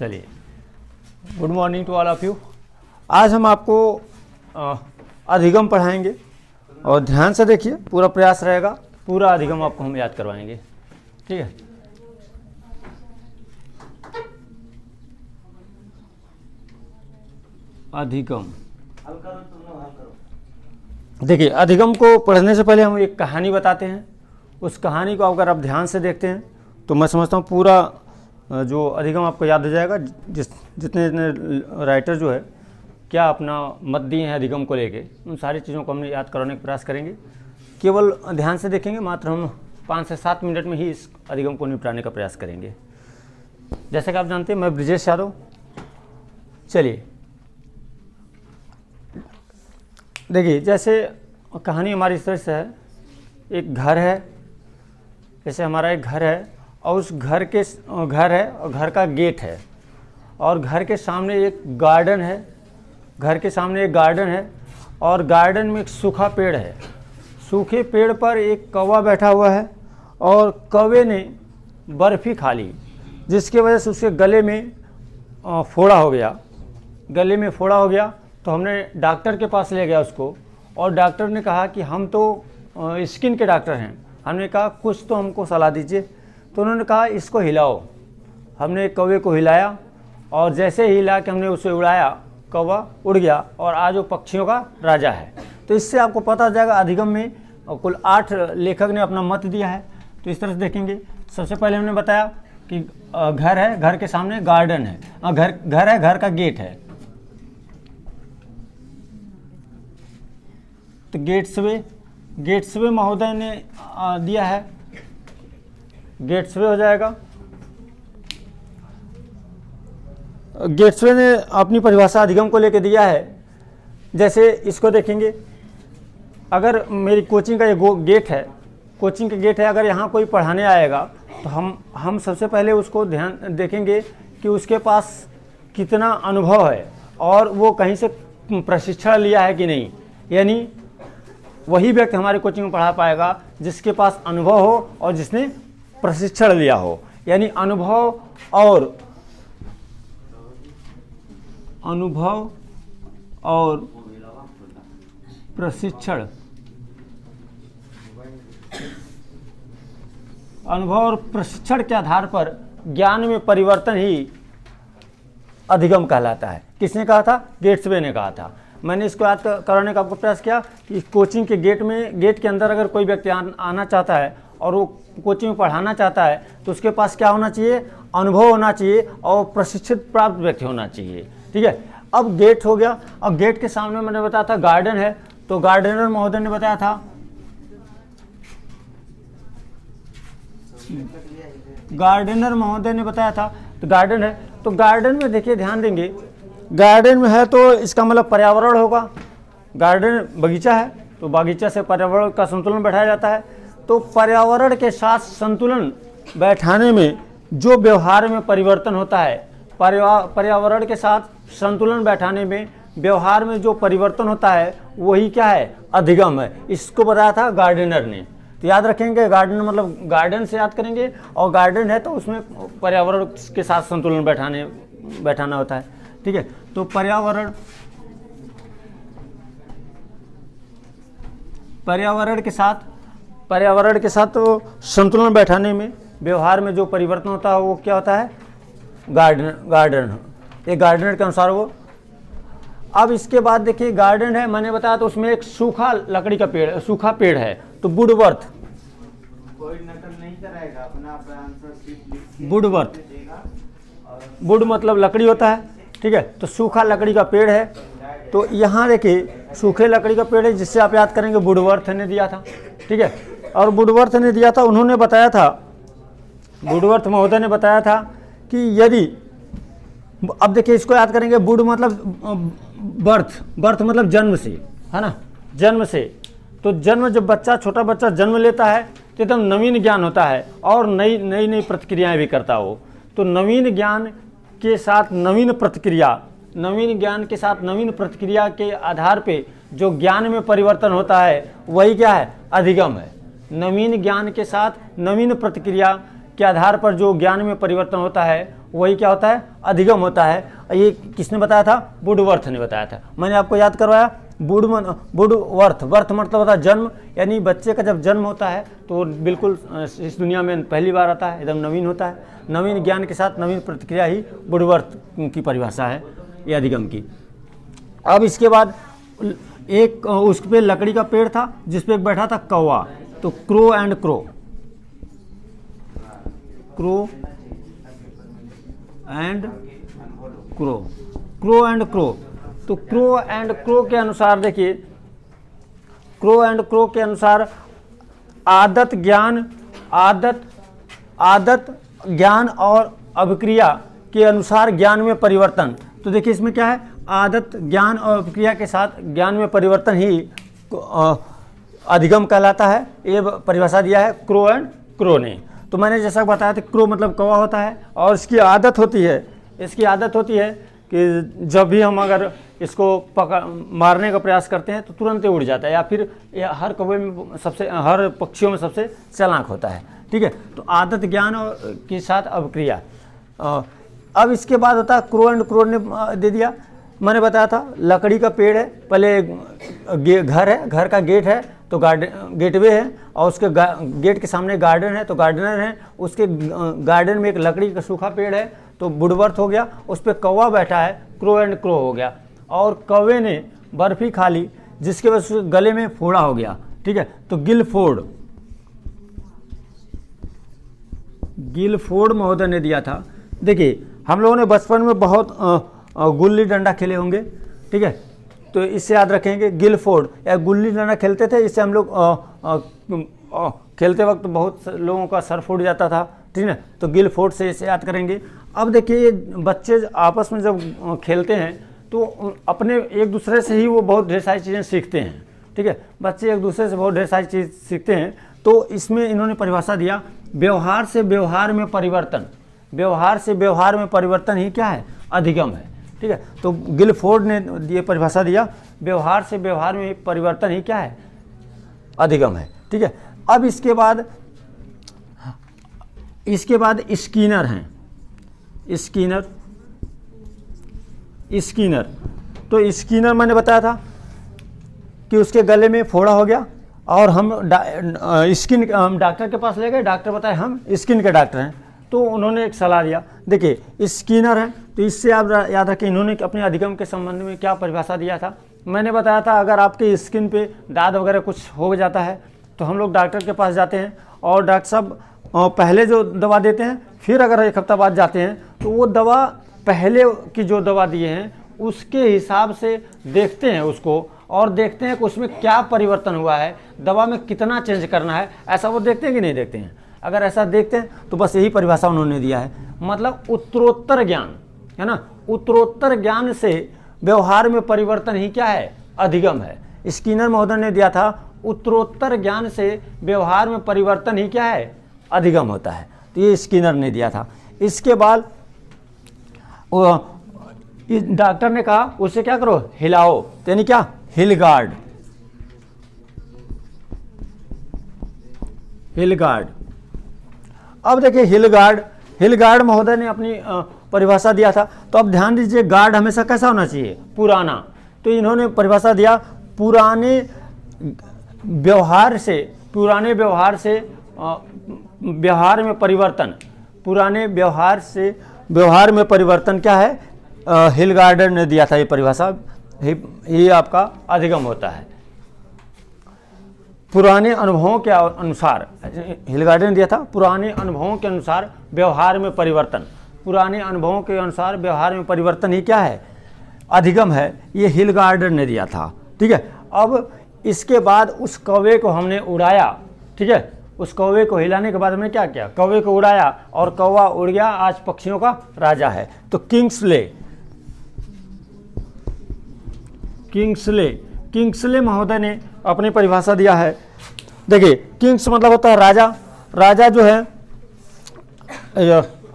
चलिए, good morning to all of you. आज हम आपको अधिगम पढ़ाएंगे और ध्यान से देखिए, पूरा प्रयास रहेगा, पूरा अधिगम आपको हम याद करवाएंगे। ठीक है, अधिगम। देखिए, अधिगम को पढ़ने से पहले हम एक कहानी बताते हैं। उस कहानी को अगर आप ध्यान से देखते हैं तो मैं समझता हूँ पूरा जो अधिगम आपको याद हो जाएगा। जितने राइटर जो है क्या अपना मत दिए हैं अधिगम को लेके, उन सारी चीज़ों को हमने याद कराने का प्रयास करेंगे। केवल ध्यान से देखेंगे, मात्र हम 5 से 7 मिनट में ही इस अधिगम को निपटाने का प्रयास करेंगे। जैसे कि आप जानते हैं, मैं ब्रिजेश यादव। चलिए देखिए, जैसे कहानी हमारी इस तरह से है। एक घर है, जैसे हमारा एक घर है और उस घर है और घर का गेट है और घर के सामने एक गार्डन है। घर के सामने एक गार्डन है और गार्डन में एक सूखा पेड़ है। सूखे पेड़ पर एक कौवा बैठा हुआ है और कौवे ने बर्फ़ी खा ली, जिसकी वजह से उसके गले में फोड़ा हो गया। गले में फोड़ा हो गया तो हमने डॉक्टर के पास ले गया उसको, और डॉक्टर ने कहा कि हम तो स्किन के डॉक्टर हैं। हमने कहा कुछ तो हमको सलाह दीजिए। तो उन्होंने कहा इसको हिलाओ। हमने कौवे को हिलाया और जैसे ही हिला के हमने उसे उड़ाया, कौवा उड़ गया और आज वो पक्षियों का राजा है। तो इससे आपको पता चल जाएगा अधिगम में कुल 8 लेखक ने अपना मत दिया है। तो इस तरह से देखेंगे। सबसे पहले हमने बताया कि घर है, घर के सामने गार्डन है, घर है, घर का गेट है। तो गेट्सवे महोदय ने दिया है, गेट्सवे हो जाएगा। गेट्सवे ने अपनी परिभाषा अधिगम को लेकर दिया है। जैसे इसको देखेंगे, अगर मेरी कोचिंग का ये गेट है, कोचिंग का गेट है, अगर यहाँ कोई पढ़ाने आएगा तो हम सबसे पहले उसको ध्यान देखेंगे कि उसके पास कितना अनुभव है और वो कहीं से प्रशिक्षण लिया है कि नहीं। यानी वही व्यक्ति हमारे कोचिंग में पढ़ा पाएगा जिसके पास अनुभव हो और जिसने प्रशिक्षण लिया हो। यानी अनुभव और प्रशिक्षण, अनुभव और प्रशिक्षण के आधार पर ज्ञान में परिवर्तन ही अधिगम कहलाता है। किसने कहा था? गेट्सवे ने कहा था। मैंने इसको याद कराने का आपको प्रयास किया कि कोचिंग के गेट के अंदर अगर कोई व्यक्ति आना चाहता है और वो कोचिंग में पढ़ाना चाहता है तो उसके पास क्या होना चाहिए? अनुभव होना चाहिए और प्रशिक्षित प्राप्त व्यक्ति होना चाहिए। ठीक है, अब गेट हो गया। अब गेट के सामने मैंने बताया था गार्डन है, तो गार्डनर महोदय ने बताया था, गार्डनर महोदय ने बताया था तो गार्डन है। तो गार्डन में देखिए, ध्यान देंगे, गार्डन में है तो इसका मतलब पर्यावरण होगा। गार्डन बगीचा है तो बागीचा से पर्यावरण का संतुलन बैठाया जाता है। तो पर्यावरण के साथ संतुलन बैठाने में जो व्यवहार में परिवर्तन होता है, पर्यावरण के साथ संतुलन बैठाने में व्यवहार में जो परिवर्तन होता है वही क्या है? अधिगम है। इसको बताया था गार्डनर ने। तो याद रखेंगे, गार्डन मतलब गार्डन से याद करेंगे, और गार्डन है तो उसमें पर्यावरण के साथ संतुलन बैठाना होता है। ठीक है, तो पर्यावरण के साथ तो संतुलन बैठाने में व्यवहार में जो परिवर्तन होता है वो क्या होता है? गार्डन। ये गार्डनर के अनुसार वो। अब इसके बाद देखिए, गार्डन है, मैंने बताया तो उसमें एक सूखा लकड़ी का पेड़, सूखा पेड़ है, तो वुडवर्थ। कोई नकल नहीं कराएगा, अपना आंसर वुडवर्थ। वुड मतलब लकड़ी होता है। ठीक है, तो सूखा लकड़ी का पेड़ है। तो यहाँ देखिए, सूखे लकड़ी का पेड़ है, जिससे आप याद करेंगे वुडवर्थ ने दिया था। ठीक है, और वुडवर्थ ने दिया था, उन्होंने बताया था, वुडवर्थ महोदय ने बताया था कि यदि, अब देखिए इसको याद करेंगे, वुड मतलब बर्थ मतलब जन्म से, है ना, जन्म से। तो जन्म, जब बच्चा, छोटा बच्चा जन्म लेता है तो एकदम नवीन ज्ञान होता है और नई प्रतिक्रियाएं भी करता हो। तो नवीन ज्ञान के साथ नवीन प्रतिक्रिया के आधार पे जो ज्ञान में परिवर्तन होता है वही क्या है? अधिगम है। नवीन ज्ञान के साथ नवीन प्रतिक्रिया के आधार पर जो ज्ञान में परिवर्तन होता है वही क्या होता है, अधिगम होता है। ये किसने बताया था, वुडवर्थ ने बताया था। मैंने आपको याद करवाया वुडवर्थ, वर्थ मतलब होता है जन्म, यानी बच्चे का जब जन्म होता है तो वो बिल्कुल इस दुनिया में पहली बार आता है, एकदम नवीन होता है। नवीन ज्ञान के साथ नवीन प्रतिक्रिया ही वुडवर्थ की परिभाषा है ये अधिगम की। अब इसके बाद एक उस पे लकड़ी का पेड़ था जिस पे बैठा था कौवा, तो crow and crow, crow and crow, crow and crow. तो क्रो एंड क्रो के अनुसार देखिए, क्रो एंड क्रो के अनुसार आदत ज्ञान और अभिक्रिया के अनुसार ज्ञान में परिवर्तन। तो देखिए इसमें क्या है, आदत ज्ञान और अभिक्रिया के साथ ज्ञान में परिवर्तन ही अधिगम कहलाता है। ये परिभाषा दिया है क्रो एंड क्रो ने। तो मैंने जैसा बताया था, क्रो मतलब कौवा होता है और इसकी आदत होती है कि जब भी हम अगर इसको मारने का प्रयास करते हैं तो तुरंत उड़ जाता है, या फिर हर कौवे में हर पक्षियों में सबसे चालाक होता है। ठीक है, तो आदत ज्ञान और के साथ अभिक्रिया। अब इसके बाद होता है क्रो एंड क्रो ने दे दिया। मैंने बताया था लकड़ी का पेड़ है, पहले घर है, घर का गेट है तो गेटवे है, और उसके गेट के सामने गार्डन है तो गार्डनर है। उसके गार्डन में एक लकड़ी का सूखा पेड़ है तो वुडवर्थ हो गया, उस पर कौवा बैठा है, क्रो एंड क्रो हो गया। और कौवे ने बर्फी खा ली जिसके वजह से गले में फोड़ा हो गया। ठीक है, तो गिलफोर्ड महोदय ने दिया था। देखिए हम लोगों ने बचपन में बहुत गुल्ली डंडा खेले होंगे, ठीक है, तो इससे याद रखेंगे गिलफोर्ड या गुल्ली डंडा खेलते थे। इससे हम लोग खेलते वक्त बहुत लोगों का सर फूट जाता था, ठीक है, तो गिलफोर्ड से इसे याद करेंगे। अब देखिए बच्चे आपस में जब खेलते हैं तो अपने एक दूसरे से ही वो बहुत ढेर सारी चीज़ें सीखते हैं। ठीक है, बच्चे एक दूसरे से बहुत ढेर सारी चीज़ सीखते हैं। तो इसमें इन्होंने परिभाषा दिया, व्यवहार से व्यवहार में परिवर्तन, व्यवहार से व्यवहार में परिवर्तन ही क्या है, अधिगम है। ठीक है, तो गिलफोर्ड ने ये परिभाषा दिया, व्यवहार से व्यवहार में परिवर्तन ही क्या है, अधिगम है। ठीक है, अब इसके बाद स्किनर हैं, स्किनर। तो स्किनर मैंने बताया था कि उसके गले में फोड़ा हो गया और हम डॉक्टर के पास ले गए, डॉक्टर बताए हम स्किन के डॉक्टर हैं, तो उन्होंने एक सलाह दिया। देखिए स्किनर है तो इससे आप याद रखें इन्होंने अपने अधिगम के संबंध में क्या परिभाषा दिया था। मैंने बताया था अगर आपके स्किन पे दाद वगैरह कुछ हो जाता है तो हम लोग डॉक्टर के पास जाते हैं और डॉक्टर साहब पहले जो दवा देते हैं, फिर अगर एक हफ्ता बाद जाते हैं तो वो दवा पहले की जो दवा दिए हैं उसके हिसाब से देखते हैं उसको, और देखते हैं कि उसमें क्या परिवर्तन हुआ है, दवा में कितना चेंज करना है, ऐसा वो देखते हैं कि नहीं देखते हैं। अगर ऐसा देखते हैं तो बस यही परिभाषा उन्होंने दिया है, मतलब उत्तरोत्तर ज्ञान है ना, उत्तरोत्तर ज्ञान से व्यवहार में परिवर्तन ही क्या है, अधिगम है। स्किनर महोदय ने दिया था उत्तरोत्तर ज्ञान से व्यवहार में परिवर्तन ही क्या है, अधिगम होता है, तो ये स्किनर ने दिया था। इसके बाद डॉक्टर ने कहा उससे क्या करो, हिलाओ, यानी क्या, हिलगार्ड। अब देखिए हिलगार्ड महोदय ने अपनी परिभाषा दिया था। तो अब ध्यान दीजिए गार्ड हमेशा कैसा होना चाहिए, पुराना। तो इन्होंने परिभाषा दिया पुराने व्यवहार से व्यवहार में परिवर्तन, पुराने व्यवहार से व्यवहार में परिवर्तन क्या है, हिलगार्ड ने दिया था ये परिभाषा, ये आपका अधिगम होता है। पुराने अनुभवों के अनुसार, हिलगार्ड ने दिया था पुराने अनुभवों के अनुसार व्यवहार में परिवर्तन, पुराने अनुभवों के अनुसार व्यवहार में परिवर्तन ही क्या है, अधिगम है, ये हिलगार्ड ने दिया था। ठीक है, अब इसके बाद उस कौवे को हमने उड़ाया। ठीक है, उस कौवे को हिलाने के बाद हमने क्या किया, कौवे को उड़ाया और कौवा उड़ गया, आज पक्षियों का राजा है। तो किंग्सले महोदय ने अपनी परिभाषा दिया है। देखिए किंग्स मतलब होता है राजा। राजा जो है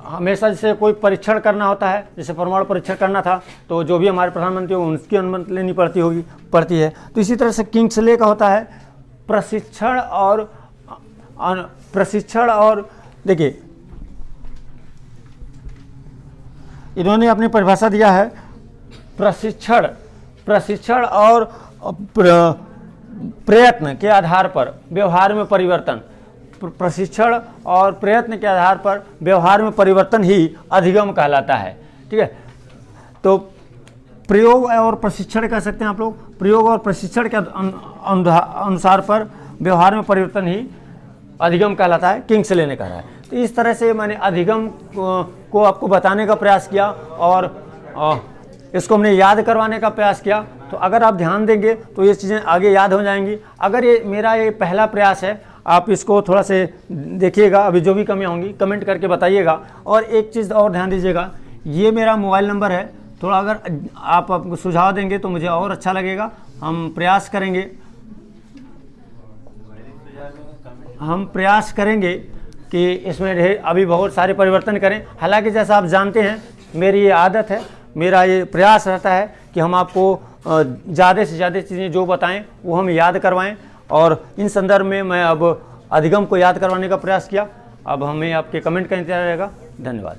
हमेशा जैसे कोई परीक्षण करना होता है, जैसे परमाणु परीक्षण करना था तो जो भी हमारे प्रधानमंत्री हो उनकी अनुमति लेनी पड़ती है। तो इसी तरह से किंग्सले का होता है प्रशिक्षण और देखिए इन्होंने अपनी परिभाषा दिया है प्रशिक्षण और प्रयत्न के आधार पर व्यवहार में परिवर्तन। प्रशिक्षण और प्रयत्न के आधार पर व्यवहार में परिवर्तन ही अधिगम कहलाता है। ठीक है, तो प्रयोग और प्रशिक्षण कह सकते हैं आप लोग। प्रयोग और प्रशिक्षण के अनुसार पर व्यवहार में परिवर्तन ही अधिगम कहलाता है, किंग्सले ने कहा है। तो इस तरह से मैंने अधिगम को आपको बताने का प्रयास किया और इसको हमने याद करवाने का प्रयास किया। तो अगर आप ध्यान देंगे तो ये चीज़ें आगे याद हो जाएंगी। अगर ये मेरा ये पहला प्रयास है, आप इसको थोड़ा से देखिएगा, अभी जो भी कमियाँ होंगी कमेंट करके बताइएगा। और एक चीज़ और ध्यान दीजिएगा, ये मेरा मोबाइल नंबर है, थोड़ा अगर आप आपको सुझाव देंगे तो मुझे और अच्छा लगेगा। हम प्रयास करेंगे कि इसमें अभी बहुत सारे परिवर्तन करें। हालांकि जैसा आप जानते हैं मेरी ये आदत है, मेरा ये प्रयास रहता है कि हम आपको ज़्यादा से ज़्यादा चीज़ें जो बताएं वो हम याद करवाएं। और इन संदर्भ में मैं अब अधिगम को याद करवाने का प्रयास किया। अब हमें आपके कमेंट का इंतजार रहेगा। धन्यवाद।